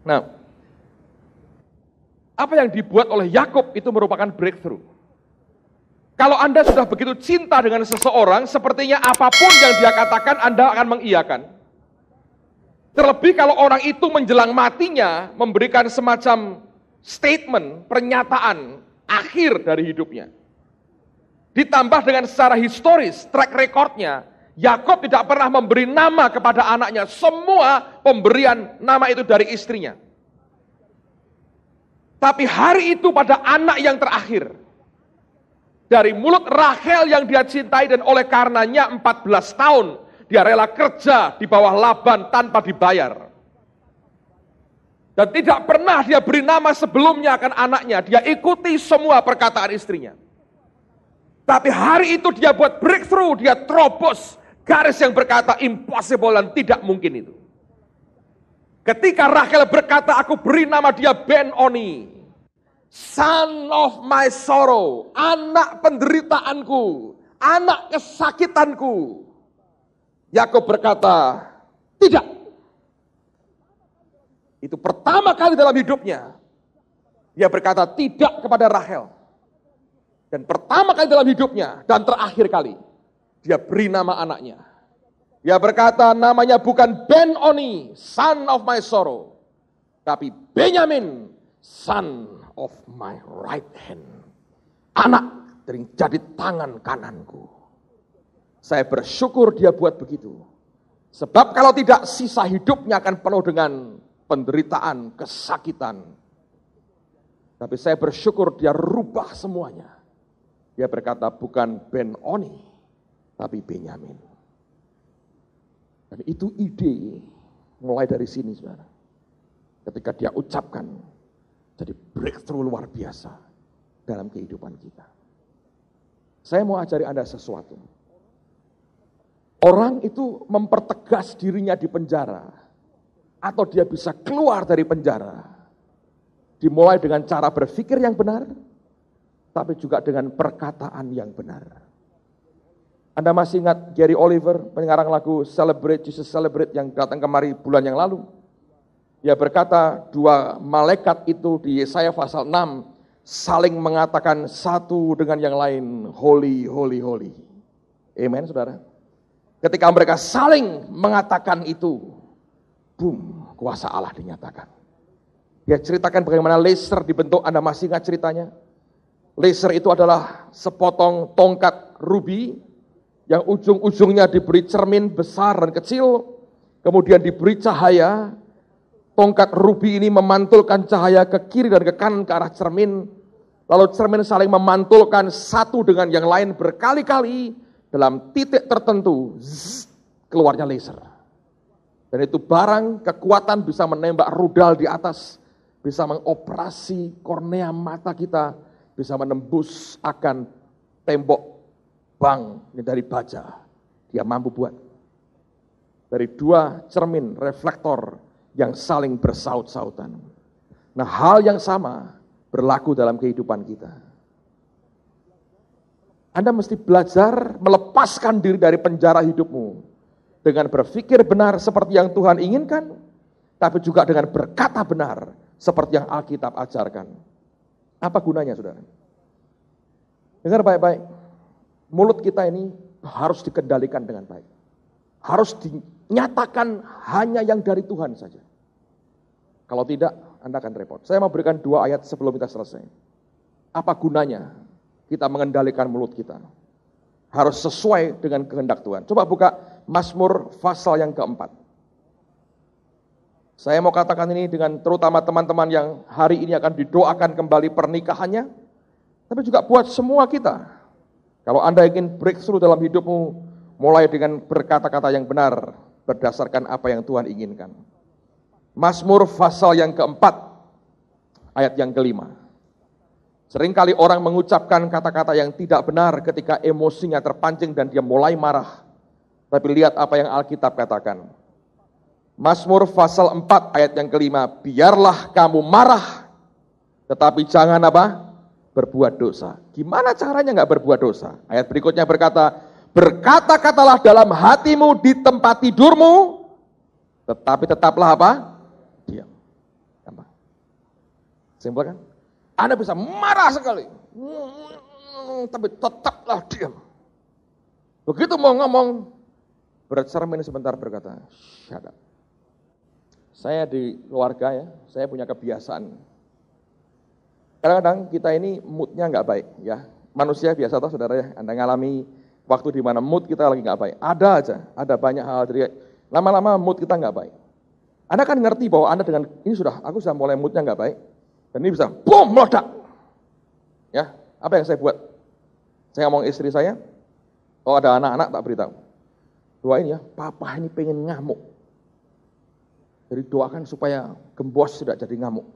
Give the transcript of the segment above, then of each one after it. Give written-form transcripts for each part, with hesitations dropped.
Nah, apa yang dibuat oleh Yakub itu merupakan breakthrough. Kalau Anda sudah begitu cinta dengan seseorang, sepertinya apapun yang dia katakan Anda akan mengiyakan. Terlebih kalau orang itu menjelang matinya memberikan semacam statement, pernyataan akhir dari hidupnya. Ditambah dengan secara historis, track recordnya, Yakub tidak pernah memberi nama kepada anaknya. Semua pemberian nama itu dari istrinya. Tapi hari itu pada anak yang terakhir, dari mulut Rahel yang dia cintai dan oleh karenanya 14 tahun, dia rela kerja di bawah Laban tanpa dibayar. Dan tidak pernah dia beri nama sebelumnya akan anaknya, dia ikuti semua perkataan istrinya. Tapi hari itu dia buat breakthrough, dia terobos garis yang berkata impossible dan tidak mungkin itu. Ketika Rahel berkata, aku beri nama dia Ben-Oni, son of my sorrow, anak penderitaanku, anak kesakitanku. Yakub berkata, tidak. Itu pertama kali dalam hidupnya, dia berkata tidak kepada Rahel. Dan pertama kali dalam hidupnya, dan terakhir kali, dia beri nama anaknya. Dia berkata namanya bukan Ben-Oni, son of my sorrow, tapi Benyamin, son of my right hand. Anak dari jadi tangan kananku. Saya bersyukur dia buat begitu. Sebab kalau tidak, sisa hidupnya akan penuh dengan penderitaan, kesakitan. Tapi saya bersyukur dia rubah semuanya. Dia berkata bukan Ben-Oni, tapi Benyamin. Dan itu ide mulai dari sini, saudara. Ketika dia ucapkan, jadi breakthrough luar biasa dalam kehidupan kita. Saya mau ajari Anda sesuatu. Orang itu mempertegas dirinya di penjara, atau dia bisa keluar dari penjara, dimulai dengan cara berpikir yang benar, tapi juga dengan perkataan yang benar. Anda masih ingat Gary Oliver, pengarang lagu Celebrate Jesus Celebrate yang datang kemari bulan yang lalu? Dia berkata, dua malaikat itu di Yesaya pasal 6 saling mengatakan satu dengan yang lain, holy, holy, holy. Amen, saudara. Ketika mereka saling mengatakan itu, boom, kuasa Allah dinyatakan. Dia ceritakan bagaimana laser dibentuk, Anda masih ingat ceritanya? Laser itu adalah sepotong tongkat rubi yang ujung-ujungnya diberi cermin besar dan kecil, kemudian diberi cahaya. Tongkat rubi ini memantulkan cahaya ke kiri dan ke kanan ke arah cermin, lalu cermin saling memantulkan satu dengan yang lain berkali-kali, dalam titik tertentu, keluarnya laser. Dan itu barang kekuatan bisa menembak rudal di atas, bisa mengoperasi kornea mata kita, bisa menembus akan tembok bank dari baja. Dia mampu buat. Dari dua cermin reflektor yang saling bersaut-sautan. Nah, hal yang sama berlaku dalam kehidupan kita. Anda mesti belajar melepaskan diri dari penjara hidupmu dengan berpikir benar seperti yang Tuhan inginkan, tapi juga dengan berkata benar seperti yang Alkitab ajarkan. Apa gunanya, saudara? Dengar baik-baik. Mulut kita ini harus dikendalikan dengan baik. Harus dinyatakan hanya yang dari Tuhan saja. Kalau tidak, Anda akan repot. Saya mau berikan 2 ayat sebelum kita selesai. Apa gunanya kita mengendalikan mulut kita? Harus sesuai dengan kehendak Tuhan. Coba buka Mazmur pasal yang keempat. Saya mau katakan ini dengan terutama teman-teman yang hari ini akan didoakan kembali pernikahannya, tapi juga buat semua kita. Kalau Anda ingin breakthrough dalam hidupmu, mulai dengan berkata-kata yang benar, berdasarkan apa yang Tuhan inginkan. Mazmur pasal yang keempat, ayat yang kelima. Seringkali orang mengucapkan kata-kata yang tidak benar ketika emosinya terpancing dan dia mulai marah. Tapi lihat apa yang Alkitab katakan. Mazmur pasal 4 ayat yang kelima, biarlah kamu marah, tetapi jangan apa? Berbuat dosa. Gimana caranya nggak berbuat dosa? Ayat berikutnya berkata, berkata-katalah dalam hatimu di tempat tidurmu, tetapi tetaplah apa? Diam. Simpel kan? Anda bisa marah sekali, tapi tetaplah diam. Begitu mau ngomong, bercermin sebentar berkata, shut up. Saya di keluarga ya, saya punya kebiasaan. Kadang-kadang kita ini moodnya nggak baik ya. Manusia biasa toh saudara ya, Anda ngalami waktu di mana mood kita lagi nggak baik. Ada aja, ada banyak hal dari lama-lama mood kita nggak baik. Anda kan ngerti bahwa Anda dengan ini aku sudah mulai moodnya nggak baik, dan ini bisa boom meledak. Ya, apa yang saya buat? Saya ngomong istri saya, kalau ada anak-anak tak beritahu. Doain ya, papa ini pengen ngamuk. Jadi doakan supaya gembos tidak jadi ngamuk.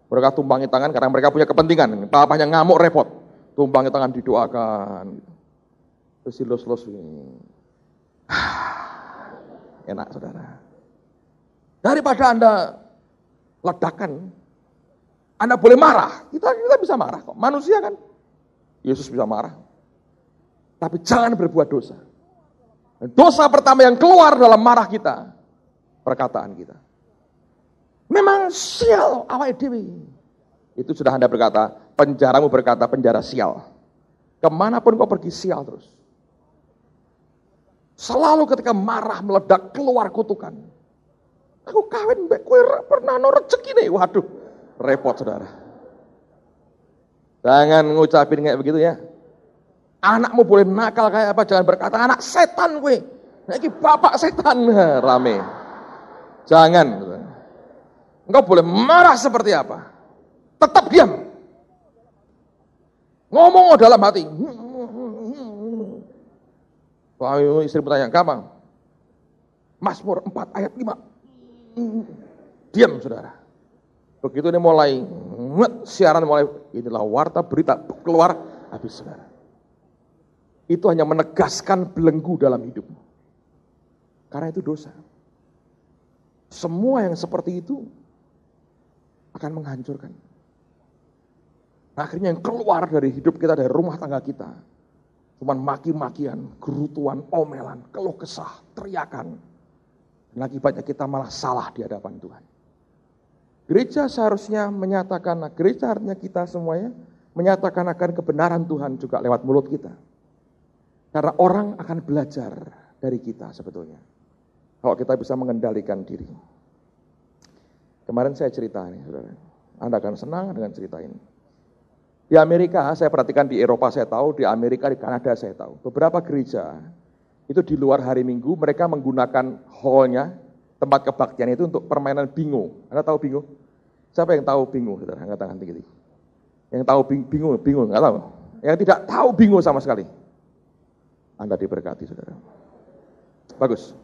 Mereka tumpangi tangan karena mereka punya kepentingan. Papanya ngamuk repot. Tumpangi tangan didoakan. Terus silus-silus. Enak saudara. Daripada Anda ledakan, Anda boleh marah. Kita bisa marah kok. Manusia kan. Yesus bisa marah. Tapi jangan berbuat dosa. Dosa pertama yang keluar dalam marah kita, perkataan kita. Memang sial awake dhewe. Itu sudah Anda berkata, penjaramu berkata penjara sial. Kemanapun kau pergi sial terus. Selalu ketika marah meledak keluar kutukan. Aku kawin mbak kowe pernah no rezeki nih. Waduh, repot saudara. Jangan ngucapin kayak begitu ya. Anakmu boleh nakal kayak apa, jangan berkata anak setan kowe. Ini bapak setan, rame. Jangan. Engkau boleh marah seperti apa. Tetap diam. Ngomong dalam hati. Wah, istri bertanya, gampang. Mazmur 4 ayat 5. Diam saudara. Begitu ini mulai siaran mulai, inilah warta berita keluar, habis saudara. Itu hanya menegaskan belenggu dalam hidupmu. Karena itu dosa. Semua yang seperti itu akan menghancurkan. Akhirnya yang keluar dari hidup kita, dari rumah tangga kita, cuman maki-makian, gerutuan, omelan, keluh kesah, teriakan. Dan akibatnya kita malah salah di hadapan Tuhan. Gereja seharusnya menyatakan, gereja artinya kita semuanya, menyatakan akan kebenaran Tuhan juga lewat mulut kita. Karena orang akan belajar dari kita sebetulnya. Kalau kita bisa mengendalikan diri. Kemarin saya cerita nih, saudara. Anda akan senang dengan cerita ini. Di Amerika, saya perhatikan di Eropa saya tahu, di Amerika, di Kanada saya tahu. Beberapa gereja, itu di luar hari Minggu, mereka menggunakan hall-nya, tempat kebaktian itu untuk permainan bingo. Anda tahu bingo? Siapa yang tahu bingo, saudara? Angkat tangan tinggi. Yang tahu bingo, nggak tahu. Yang tidak tahu bingo sama sekali. Anda diberkati, saudara. Bagus.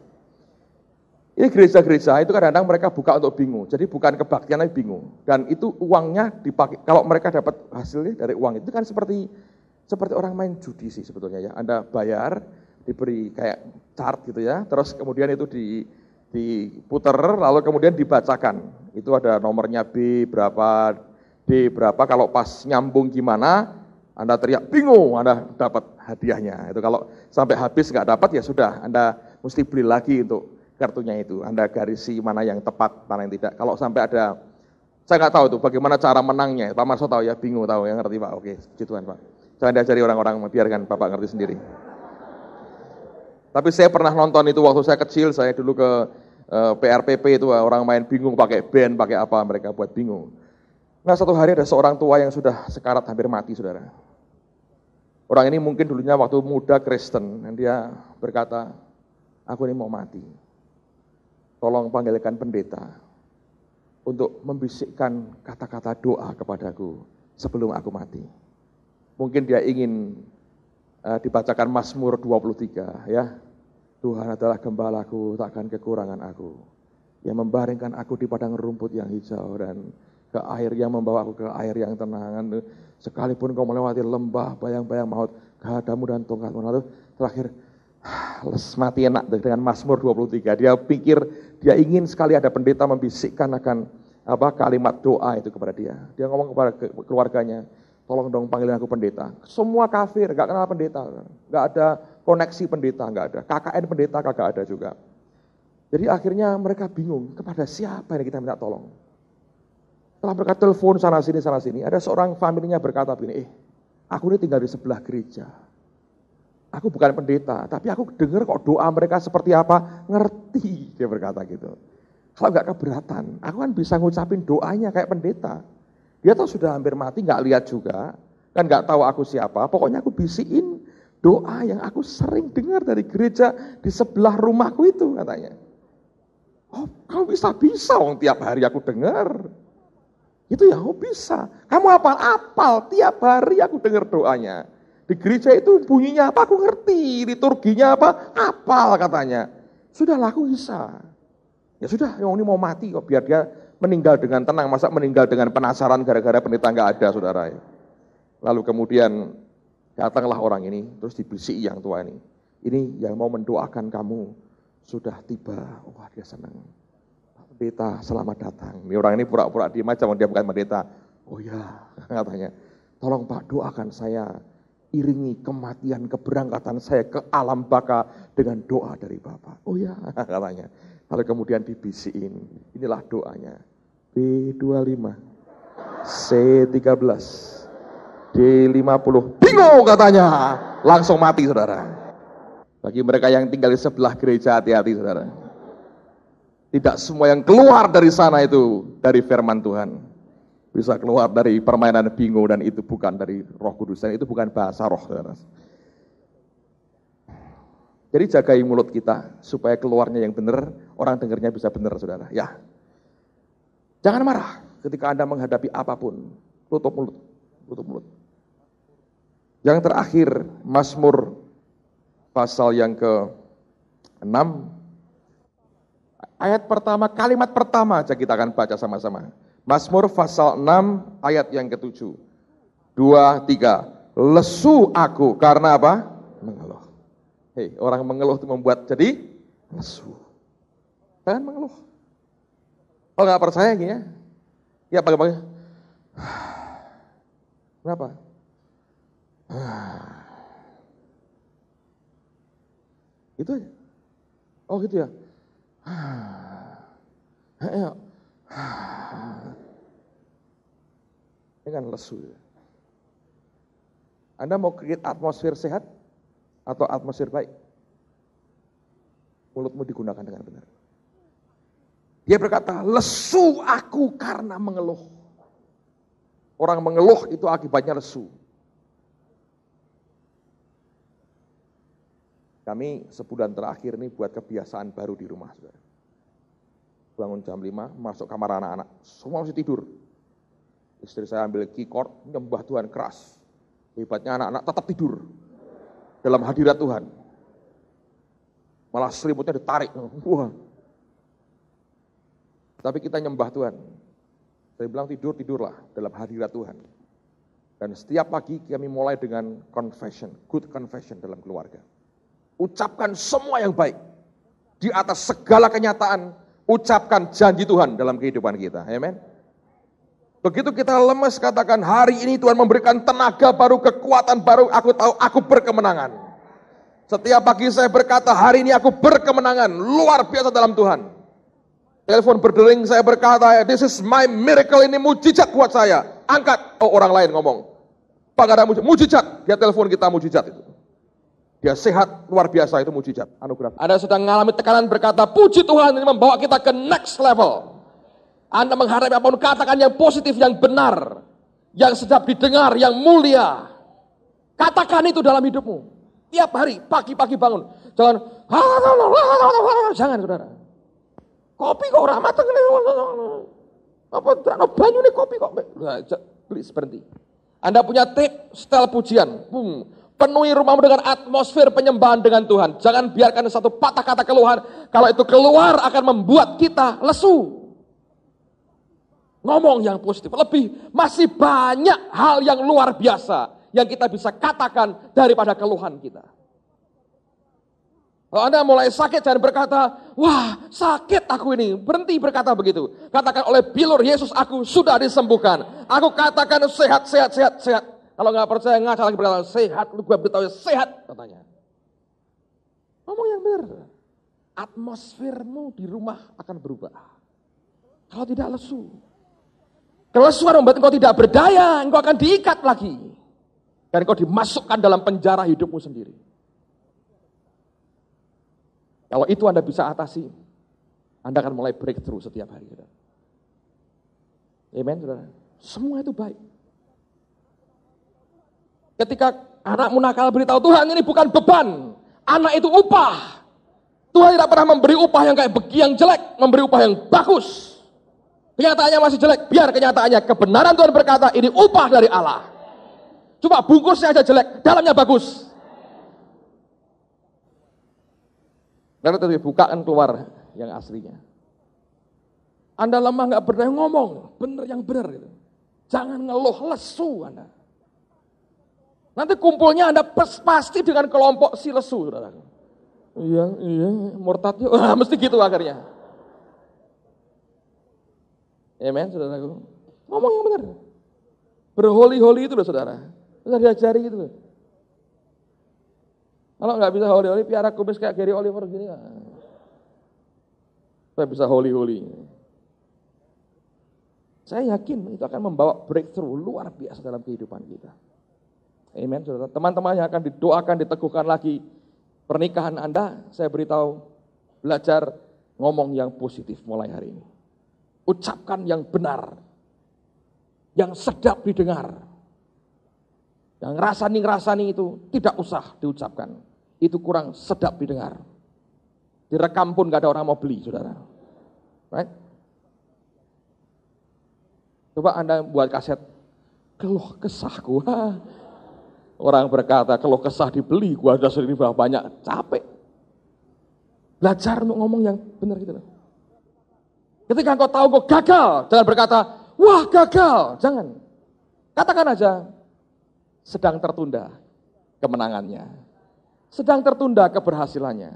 Ini gereja-gereja itu kadang-kadang mereka buka untuk bingo. Jadi bukan kebaktian tapi bingo. Dan itu uangnya dipakai. Kalau mereka dapat hasilnya dari uang itu kan seperti orang main judi sih sebetulnya ya. Anda bayar, diberi kayak chart gitu ya. Terus kemudian itu diputer, lalu kemudian dibacakan. Itu ada nomornya B berapa, D berapa. Kalau pas nyambung gimana, Anda teriak bingo, Anda dapat hadiahnya. Itu kalau sampai habis nggak dapat ya sudah, Anda mesti beli lagi untuk kartunya itu. Anda garisi mana yang tepat, mana yang tidak. Kalau sampai ada, saya nggak tahu tuh bagaimana cara menangnya. Pak Marso tahu ya, bingung tahu ya, ngerti Pak. Oke, puji Tuhan Pak. Jangan diajari orang-orang, biarkan Bapak ngerti sendiri. Tapi saya pernah nonton itu waktu saya kecil, saya dulu ke PRPP itu orang main bingung pakai band, pakai apa, mereka buat bingung. Nah satu hari ada seorang tua yang sudah sekarat hampir mati saudara. Orang ini mungkin dulunya waktu muda Kristen, dan dia berkata, aku ini mau mati. Tolong panggilkan pendeta untuk membisikkan kata-kata doa kepadaku sebelum aku mati. Mungkin dia ingin dibacakan Mazmur 23 ya. Tuhan adalah gembalaku, takkan kekurangan aku. Yang membaringkan aku di padang rumput yang hijau dan ke air yang membawa aku ke air yang tenang. Sekalipun kau melewati lembah bayang-bayang maut, gadamu dan tongkatmu. Lalu terakhir mati enak dengan Mazmur 23. Dia pikir dia ingin sekali ada pendeta membisikkan akan kalimat doa itu kepada dia. Dia ngomong kepada keluarganya, tolong dong panggilin aku pendeta. Semua kafir, gak kenal pendeta, gak ada koneksi pendeta, gak ada. KKN pendeta kagak ada juga. Jadi akhirnya mereka bingung kepada siapa yang kita minta tolong. Setelah mereka telepon sana sini, ada seorang familinya berkata begini, aku ini tinggal di sebelah gereja. Aku bukan pendeta, tapi aku dengar kok doa mereka seperti apa, ngerti, dia berkata gitu. Kalau nggak keberatan, aku kan bisa ngucapin doanya kayak pendeta. Dia tahu sudah hampir mati, nggak lihat juga, kan nggak tahu aku siapa, pokoknya aku bisiin doa yang aku sering dengar dari gereja di sebelah rumahku itu, katanya. Oh, kamu bisa, tiap hari aku dengar. Itu ya, oh bisa. Kamu apal, tiap hari aku dengar doanya. Di gereja itu bunyinya apa, aku ngerti. Liturginya apa, apal katanya. Sudahlah, aku bisa. Ya sudah, yang ini mau mati kok, biar dia meninggal dengan tenang. Masa meninggal dengan penasaran gara-gara pendeta nggak ada, saudara. Lalu kemudian datanglah orang ini, terus dibisiki yang tua ini. Ini yang mau mendoakan kamu sudah tiba. Wah, dia senang. Pendeta, selamat datang. Ini orang ini pura-pura diem aja, dia bukan pendeta. Oh ya, katanya, tolong Pak doakan saya, iringi kematian keberangkatan saya ke alam baka dengan doa dari Bapak. Oh ya, katanya. Lalu kemudian dibisiin, inilah doanya. B25, C13, D50, bingo katanya. Langsung mati, saudara. Bagi mereka yang tinggal di sebelah gereja, hati-hati, saudara. Tidak semua yang keluar dari sana itu dari firman Tuhan. Bisa keluar dari permainan bingo dan itu bukan dari Roh Kudus. Dan itu bukan bahasa roh, saudara. Jadi jagai mulut kita supaya keluarnya yang benar, orang dengarnya bisa benar, saudara. Ya. Jangan marah ketika Anda menghadapi apapun. Tutup mulut. Tutup mulut. Yang terakhir, Mazmur pasal yang ke-6. Ayat pertama, kalimat pertama aja kita akan baca sama-sama. Mazmur pasal 6 ayat yang ke-7. 2, 3. Lesu aku karena apa? Mengeluh. Hei, orang mengeluh itu membuat jadi lesu. Jangan mengeluh. Kalau nggak percaya gini ya. Ya pakai. Kenapa? Itu aja. Oh gitu ya. Ini kan lesu. Anda mau create atmosfer sehat atau atmosfer baik? Mulutmu digunakan dengan benar. Dia berkata, lesu aku karena mengeluh. Orang mengeluh itu akibatnya lesu. Kami sebulan terakhir ini buat kebiasaan baru di rumah, saudara. Bangun jam 5, masuk kamar anak-anak, semua masih tidur. Istri saya ambil keycord, nyembah Tuhan keras. Hebatnya anak-anak tetap tidur dalam hadirat Tuhan. Malah selimutnya ditarik. Wah. Tapi kita nyembah Tuhan. Saya bilang tidurlah dalam hadirat Tuhan. Dan setiap pagi kami mulai dengan confession, good confession dalam keluarga. Ucapkan semua yang baik. Di atas segala kenyataan, ucapkan janji Tuhan dalam kehidupan kita. Amen. Begitu kita lemes, katakan hari ini Tuhan memberikan tenaga baru, kekuatan baru, aku tahu aku berkemenangan. Setiap pagi saya berkata hari ini aku berkemenangan, luar biasa dalam Tuhan. Telepon berdering, saya berkata this is my miracle, ini mujizat buat saya. Angkat, oh orang lain ngomong. Pak ada mujizat, dia telepon kita mujizat itu. Dia sehat, luar biasa, itu mujizat, anugerah. Anda sedang mengalami tekanan berkata, puji Tuhan ini membawa kita ke next level. Anda menghadapi apapun, katakan yang positif, yang benar, yang sedap didengar, yang mulia. Katakan itu dalam hidupmu. Tiap hari, pagi-pagi bangun. Jangan saudara. Kopi kok ora mateng. Apa banyu nih kopi kok. Please berhenti. Anda punya tip, setel pujian. Penuhi rumahmu dengan atmosfer penyembahan dengan Tuhan. Jangan biarkan satu patah kata keluhan. Kalau itu keluar akan membuat kita lesu. Ngomong yang positif. Masih banyak hal yang luar biasa yang kita bisa katakan daripada keluhan kita. Kalau Anda mulai sakit, jangan berkata, wah sakit aku ini. Berhenti berkata begitu. Katakan oleh bilur Yesus aku sudah disembuhkan. Aku katakan sehat. Kalau nggak percaya ngaca lagi berkata sehat, lu gue beritahu sehat katanya. Ngomong yang benar. Atmosfermu di rumah akan berubah. Kalau tidak lesu. Kelesuan membuat engkau tidak berdaya, engkau akan diikat lagi. Dan engkau dimasukkan dalam penjara hidupmu sendiri. Kalau itu Anda bisa atasi, Anda akan mulai breakthrough setiap hari. Amen, saudara. Semua itu baik. Ketika anakmu nakal, beritahu Tuhan ini bukan beban. Anak itu upah. Tuhan tidak pernah memberi upah yang kayak yang jelek, memberi upah yang bagus. Kenyataannya masih jelek, biar kenyataannya kebenaran Tuhan berkata ini upah dari Allah. Coba bungkusnya aja jelek, dalamnya bagus. Lalu terus bukaan keluar yang aslinya. Anda lemah gak berdaya ngomong, benar yang benar gitu. Jangan ngeluh lesu Anda. Nanti kumpulnya Anda pasti dengan kelompok si lesu, saudara. Iya, murtadnya, mesti gitu akhirnya. Amen, saudaraku. Ngomong yang benar. Berholi-holi itu loh, saudara. Bisa diajari gitu loh. Kalau nggak bisa holi-holi, piara kumis kayak Gary Oliver gini. Saya bisa holi-holi. Saya yakin itu akan membawa breakthrough luar biasa dalam kehidupan kita. Amen, saudara. Teman-teman yang akan didoakan, diteguhkan lagi pernikahan Anda, saya beritahu, belajar ngomong yang positif mulai hari ini. Ucapkan yang benar, yang sedap didengar. Yang ngerasani itu tidak usah diucapkan. Itu kurang sedap didengar. Direkam pun gak ada orang mau beli, saudara. Right? Coba Anda buat kaset, keluh kesah gua. Orang berkata, keluh kesah dibeli, gua ada sendiri banyak, capek. Belajar untuk ngomong yang benar gitu loh. Ketika engkau tahu engkau gagal, jangan berkata, wah gagal, jangan. Katakan aja, sedang tertunda kemenangannya. Sedang tertunda keberhasilannya.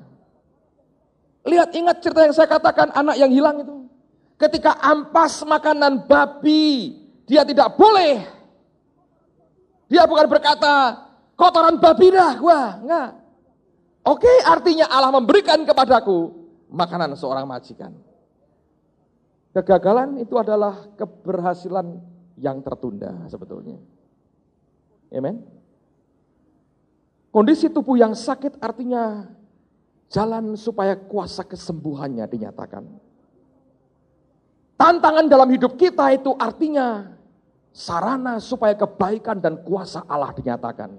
Ingat cerita yang saya katakan, anak yang hilang itu. Ketika ampas makanan babi, dia tidak boleh. Dia bukan berkata, kotoran babi dah, wah, enggak. Oke, artinya Allah memberikan kepadaku makanan seorang majikan. Kegagalan itu adalah keberhasilan yang tertunda sebetulnya. Amen. Kondisi tubuh yang sakit artinya jalan supaya kuasa kesembuhannya dinyatakan. Tantangan dalam hidup kita itu artinya sarana supaya kebaikan dan kuasa Allah dinyatakan.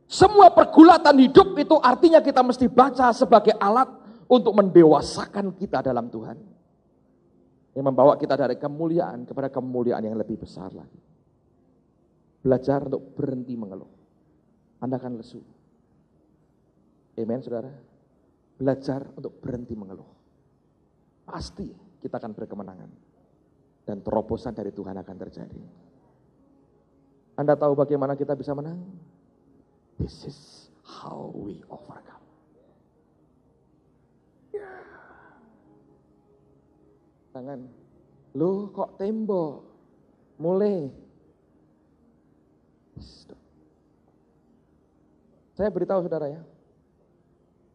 Semua pergulatan hidup itu artinya kita mesti baca sebagai alat untuk mendewasakan kita dalam Tuhan. Yang membawa kita dari kemuliaan kepada kemuliaan yang lebih besar lagi. Belajar untuk berhenti mengeluh. Anda akan lesu. Amen, saudara. Belajar untuk berhenti mengeluh. Pasti kita akan berkemenangan. Dan terobosan dari Tuhan akan terjadi. Anda tahu bagaimana kita bisa menang? This is how we overcome. Tangan, lu kok tembok? Mulai. Stop. Saya beritahu saudara ya,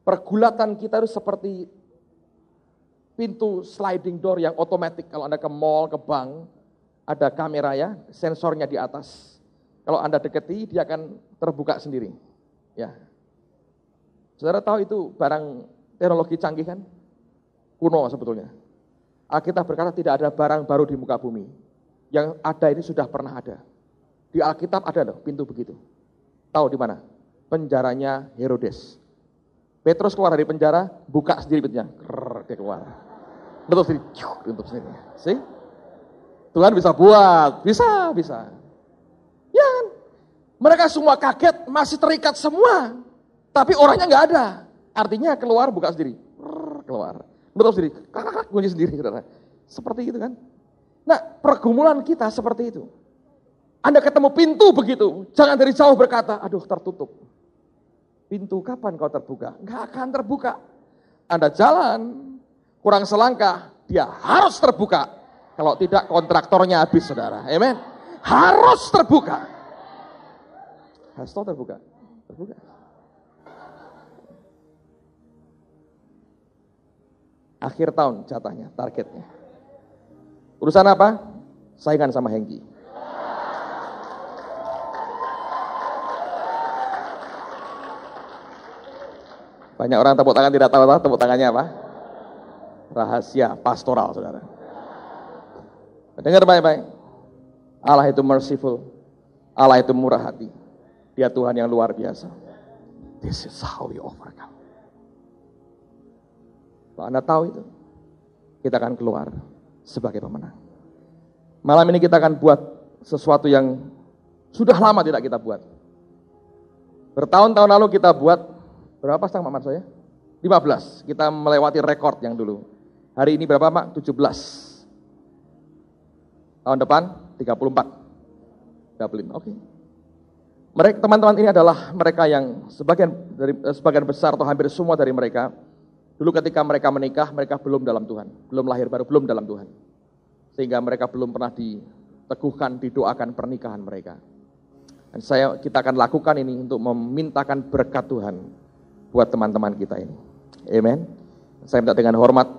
pergulatan kita itu seperti pintu sliding door yang otomatis. Kalau Anda ke mall, ke bank, ada kamera ya, sensornya di atas. Kalau Anda deketi, dia akan terbuka sendiri. Ya. Saudara tahu itu barang teknologi canggih kan? Kuno sebetulnya. Alkitab berkata tidak ada barang baru di muka bumi. Yang ada ini sudah pernah ada. Di Alkitab ada loh pintu begitu. Tahu di mana? Penjaranya Herodes. Petrus keluar dari penjara, buka sendiri pintunya. Dia keluar. Tutup sendiri. Tutup sendiri. See? Tuhan bisa buat. Bisa. Ya kan? Mereka semua kaget, masih terikat semua. Tapi orangnya nggak ada. Artinya keluar, buka sendiri. Keluar. Tutup sendiri, kunci sendiri, saudara. Seperti itu kan. Nah, pergumulan kita seperti itu. Anda ketemu pintu begitu, jangan dari jauh berkata, aduh tertutup. Pintu kapan kau terbuka? Nggak akan terbuka. Anda jalan, kurang selangkah, dia harus terbuka. Kalau tidak kontraktornya habis, saudara. Amen. Harus terbuka. Harus terbuka. Terbuka. Akhir tahun jatahnya, targetnya. Urusan apa? saingan sama Hengki. Banyak orang tepuk tangan tidak tahu tepuk tangannya apa? Rahasia pastoral, saudara. Dengar baik-baik. Allah itu merciful. Allah itu murah hati. Dia Tuhan yang luar biasa. This is how we overcome. Kalau Anda tahu itu, kita akan keluar sebagai pemenang. Malam ini kita akan buat sesuatu yang sudah lama tidak kita buat. Bertahun-tahun lalu kita buat, berapa setengah Pak Marso ya? 15, kita melewati rekor yang dulu. Hari ini berapa Pak? 17. Tahun depan 34. 35, oke. Mereka teman-teman ini adalah mereka yang sebagian besar atau hampir semua dari mereka dulu ketika mereka menikah, mereka belum dalam Tuhan, belum lahir baru, belum dalam Tuhan. Sehingga mereka belum pernah diteguhkan, didoakan pernikahan mereka. Dan kita akan lakukan ini untuk memintakan berkat Tuhan buat teman-teman kita ini. Amen. Saya minta dengan hormat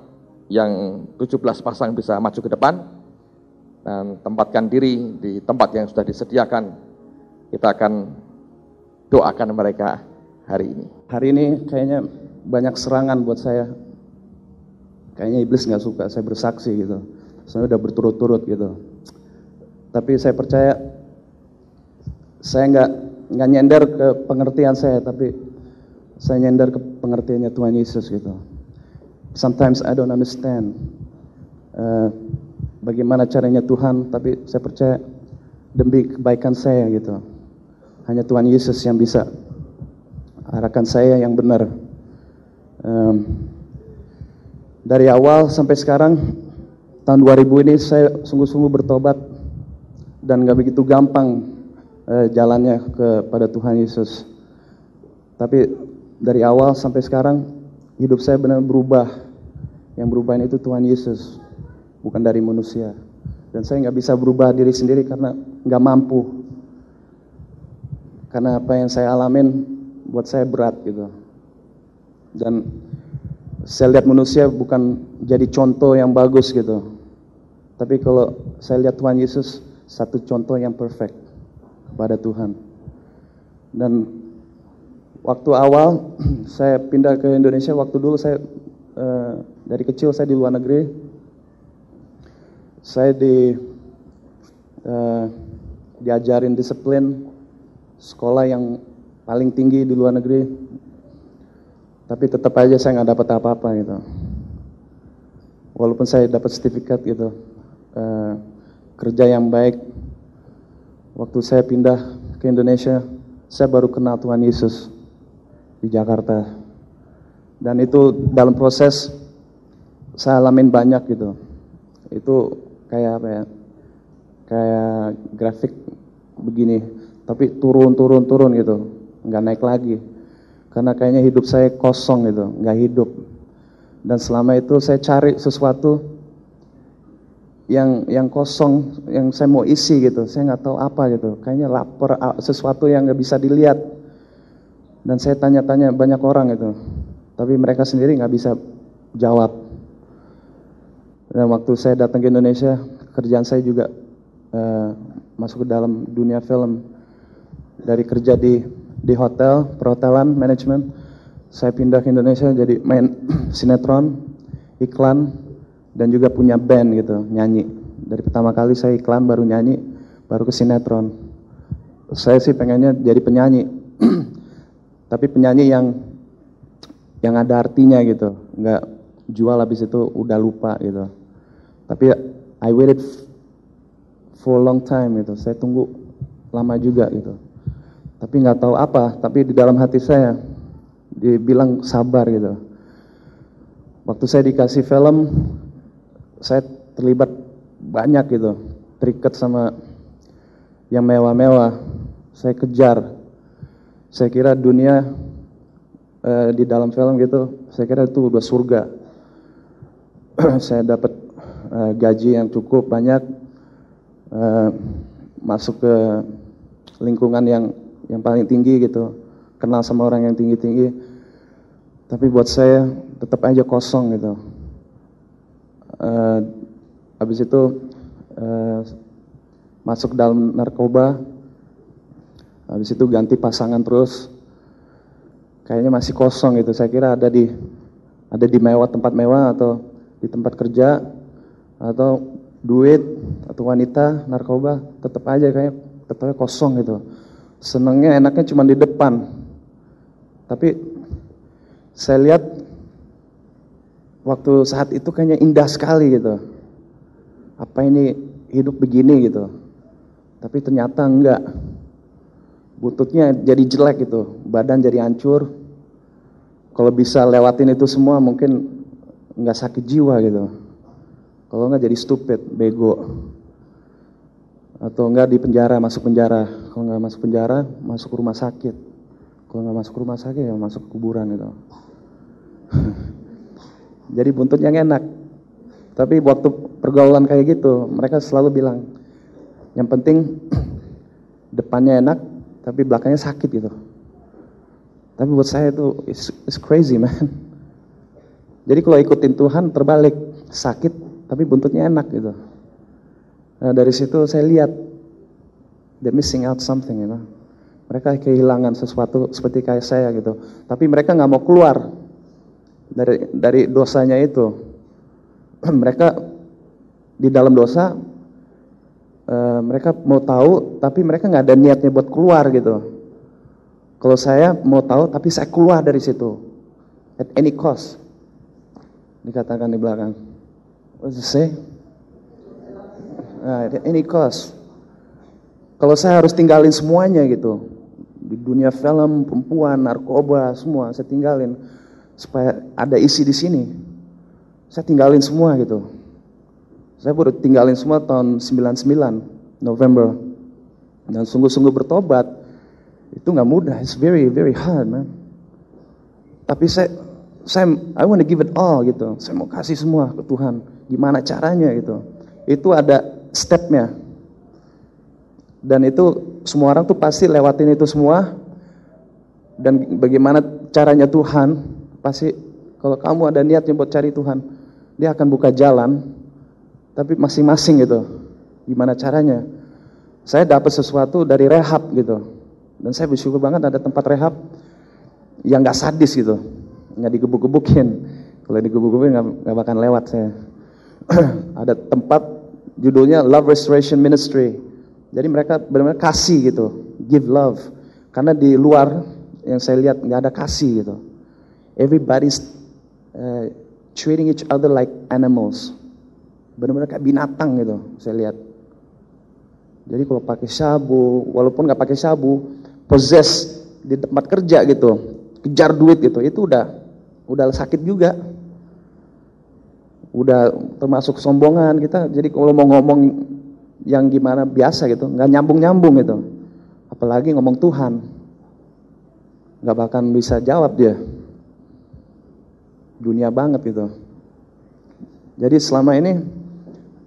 yang 17 pasang bisa maju ke depan dan tempatkan diri di tempat yang sudah disediakan. Kita akan doakan mereka hari ini. Hari ini kayaknya banyak serangan buat saya. Kayaknya iblis gak suka saya bersaksi gitu. Saya udah berturut-turut gitu. Tapi saya percaya saya nggak nyender ke pengertian saya, tapi saya nyender ke pengertiannya Tuhan Yesus gitu. Sometimes I don't understand bagaimana caranya Tuhan, tapi saya percaya demi kebaikan saya gitu. Hanya Tuhan Yesus yang bisa arahkan saya yang benar. Dari awal sampai sekarang, tahun 2000 ini saya sungguh-sungguh bertobat dan gak begitu gampang jalannya kepada Tuhan Yesus. Tapi dari awal sampai sekarang hidup saya benar berubah. Yang berubah itu Tuhan Yesus, bukan dari manusia. Dan saya gak bisa berubah diri sendiri karena gak mampu. Karena apa yang saya alamin buat saya berat gitu. Dan saya lihat manusia bukan jadi contoh yang bagus gitu. Tapi kalau saya lihat Tuhan Yesus, satu contoh yang perfect kepada Tuhan. Dan waktu awal saya pindah ke Indonesia, waktu dulu saya dari kecil saya di luar negeri. Saya diajarin disiplin, sekolah yang paling tinggi di luar negeri. Tapi tetap aja saya nggak dapat apa-apa gitu. Walaupun saya dapat sertifikat gitu, kerja yang baik. Waktu saya pindah ke Indonesia, saya baru kenal Tuhan Yesus di Jakarta. Dan itu dalam proses saya alamin banyak gitu. Itu kayak apa ya? Kayak grafik begini, tapi turun gitu, nggak naik lagi. Karena kayaknya hidup saya kosong gitu, nggak hidup. Dan selama itu saya cari sesuatu yang kosong, yang saya mau isi gitu. Saya nggak tahu apa gitu. Kayaknya lapar, sesuatu yang nggak bisa dilihat. Dan saya tanya-tanya banyak orang gitu, tapi mereka sendiri nggak bisa jawab. Dan waktu saya datang ke Indonesia, kerjaan saya juga masuk ke dalam dunia film. Dari kerja di hotel, perhotelan, manajemen, saya pindah ke Indonesia jadi main sinetron, iklan, dan juga punya band gitu, nyanyi. Dari pertama kali saya iklan, baru nyanyi, baru ke sinetron. Saya sih pengennya jadi penyanyi, tapi penyanyi yang ada artinya gitu, nggak jual habis itu udah lupa gitu. Tapi I waited for a long time gitu, saya tunggu lama juga gitu. Tapi nggak tahu apa, tapi di dalam hati saya dibilang sabar gitu. Waktu saya dikasih film, saya terlibat banyak gitu, terikat sama yang mewah-mewah. Saya kejar, saya kira dunia di dalam film gitu, saya kira itu udah surga. Saya dapat gaji yang cukup banyak, masuk ke lingkungan yang paling tinggi gitu, kenal sama orang yang tinggi-tinggi. Tapi buat saya tetap aja kosong gitu. Habis itu masuk dalam narkoba, habis itu ganti pasangan terus, kayaknya masih kosong gitu. Saya kira ada di mewah, tempat mewah, atau di tempat kerja, atau duit, atau wanita, narkoba, tetap aja kosong gitu. Senangnya, enaknya cuma di depan, tapi saya lihat waktu saat itu kayaknya indah sekali gitu. Apa ini hidup begini gitu. Tapi ternyata enggak. Buntutnya jadi jelek gitu, badan jadi hancur. Kalau bisa lewatin itu semua mungkin enggak sakit jiwa gitu. Kalau enggak jadi stupid, bego. Atau enggak di penjara, masuk penjara. Kalau enggak masuk penjara, masuk rumah sakit. Kalau enggak masuk rumah sakit ya masuk kuburan gitu. Jadi buntutnya enak. Tapi waktu pergaulan kayak gitu, mereka selalu bilang, yang penting depannya enak, tapi belakangnya sakit gitu. Tapi buat saya itu it's crazy man. Jadi kalau ikutin Tuhan terbalik, sakit tapi buntutnya enak gitu. Nah, dari situ saya lihat they're missing out something, you know. Mereka kehilangan sesuatu seperti kayak saya gitu. Tapi mereka nggak mau keluar dari dosanya itu. Mereka di dalam dosa, mereka mau tahu, tapi mereka nggak ada niatnya buat keluar gitu. Kalau saya mau tahu, tapi saya keluar dari situ at any cost. Dikatakan di belakang. What does it say? At any cost. Kalau saya harus tinggalin semuanya gitu, di dunia film, perempuan, narkoba, semua saya tinggalin supaya ada isi di sini. Saya tinggalin semua gitu. Saya baru tinggalin semua tahun 99 November. Dan sungguh-sungguh bertobat itu nggak mudah. It's very very hard, man. Tapi I want to give it all gitu. Saya mau kasih semua ke Tuhan. Gimana caranya gitu? Itu ada stepnya. Dan itu semua orang tuh pasti lewatin itu semua. Dan bagaimana caranya Tuhan? Pasti kalau kamu ada niatnya buat cari Tuhan, Dia akan buka jalan. Tapi masing-masing gitu. Gimana caranya? Saya dapat sesuatu dari rehab gitu. Dan saya bersyukur banget ada tempat rehab yang gak sadis gitu. Gak digebuk-gebukin. Kalau digebuk-gebukin gak bakal lewat saya. Ada tempat judulnya Love Restoration Ministry. Jadi mereka benar-benar kasih gitu. Give love. Karena di luar yang saya lihat gak ada kasih gitu. Everybody's treating each other like animals. Benar-benar kayak binatang gitu saya lihat. Jadi kalau pakai sabu, walaupun nggak pakai sabu, possess di tempat kerja gitu, kejar duit gitu, itu udah sakit juga. Udah termasuk sombongan kita. Jadi kalau mau ngomong yang gimana biasa gitu, nggak nyambung gitu. Apalagi ngomong Tuhan, nggak bakal bisa jawab dia. Dunia banget gitu. Jadi selama ini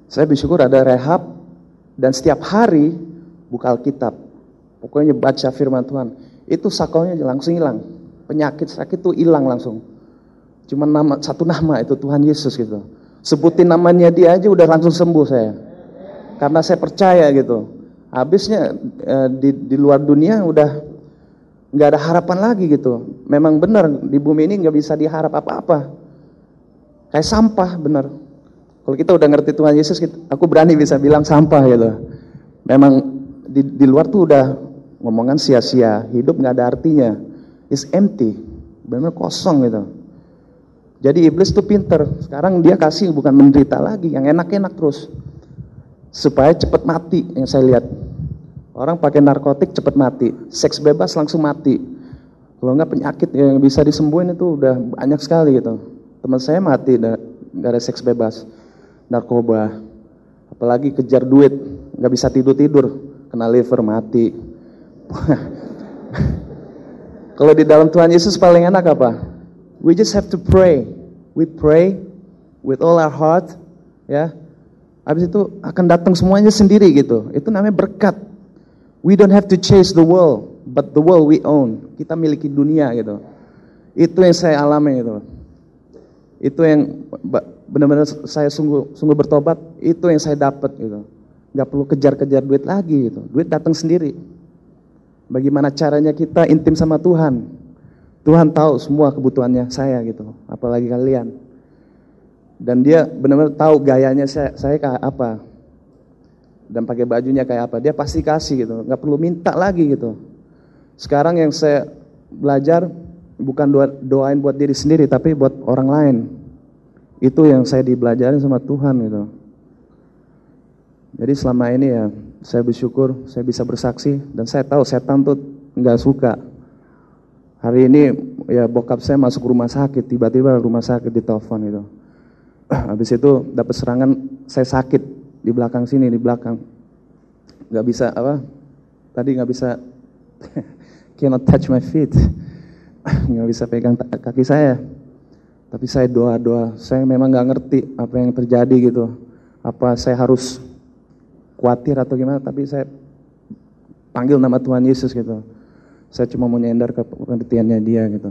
saya bersyukur ada rehab dan setiap hari buka Alkitab. Pokoknya baca firman Tuhan. Itu sakonya langsung hilang. Penyakit sakit tuh hilang langsung. Cuma satu nama itu Tuhan Yesus gitu. Sebutin namanya dia aja udah langsung sembuh saya. Karena saya percaya gitu. Habisnya di luar dunia udah nggak ada harapan lagi gitu. Memang benar di bumi ini nggak bisa diharap apa-apa. Kayak sampah benar. Kalau kita udah ngerti Tuhan Yesus, aku berani bisa bilang sampah gitu. Memang di luar tuh udah ngomongan sia-sia, hidup nggak ada artinya. It's empty, benar kosong gitu. Jadi iblis tuh pinter. Sekarang dia kasih bukan menderita lagi, yang enak-enak terus, supaya cepat mati. Yang saya lihat orang pakai narkotik cepat mati, seks bebas langsung mati. Kalau nggak penyakit yang bisa disembuhin itu udah banyak sekali gitu. Teman saya mati nggak ada seks bebas, narkoba, apalagi kejar duit, nggak bisa tidur, kena liver mati. Kalau di dalam Tuhan Yesus paling enak apa? We just have to pray. We pray with all our heart, ya. Habis itu akan datang semuanya sendiri gitu. Itu namanya berkat. We don't have to chase the world, but the world we own. Kita miliki dunia gitu. Itu yang saya alami gitu. Itu yang benar-benar saya sungguh bertobat. Itu yang saya dapat gitu. nggak perlu kejar-kejar duit lagi gitu. Duit datang sendiri. Bagaimana caranya kita intim sama Tuhan? Tuhan tahu semua kebutuhannya saya gitu, apalagi kalian. Dan dia benar-benar tahu gayanya saya kayak apa. Dan pakai bajunya kayak apa. Dia pasti kasih gitu, nggak perlu minta lagi gitu. Sekarang yang saya belajar bukan doain buat diri sendiri, tapi buat orang lain. Itu yang saya dibelajarin sama Tuhan gitu. Jadi selama ini ya saya bersyukur saya bisa bersaksi, dan saya tahu setan tuh nggak suka. Hari ini ya bokap saya masuk rumah sakit, tiba-tiba rumah sakit ditelepon gitu. Habis itu dapat serangan, saya sakit di belakang sini, di belakang. Nggak bisa tadi nggak bisa cannot touch my feet. Nggak bisa pegang kaki saya. Tapi saya doa, saya memang nggak ngerti apa yang terjadi gitu. Apa saya harus khawatir atau gimana, tapi saya panggil nama Tuhan Yesus gitu. Saya cuma mau nyender ke pengertiannya dia gitu.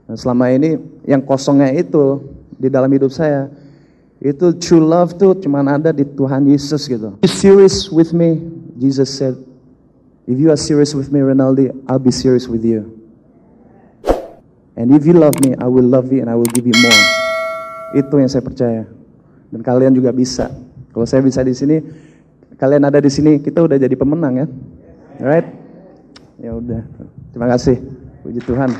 Dan selama ini yang kosongnya itu di dalam hidup saya, itu true love tuh cuma ada di Tuhan Yesus gitu. You serious with me? Jesus said, if you are serious with me, Ronaldo, I'll be serious with you. And if you love me, I will love you and I will give you more. Itu yang saya percaya. Dan kalian juga bisa. Kalau saya bisa di sini, kalian ada di sini, kita udah jadi pemenang ya. Alright? Ya udah. Terima kasih. Puji Tuhan.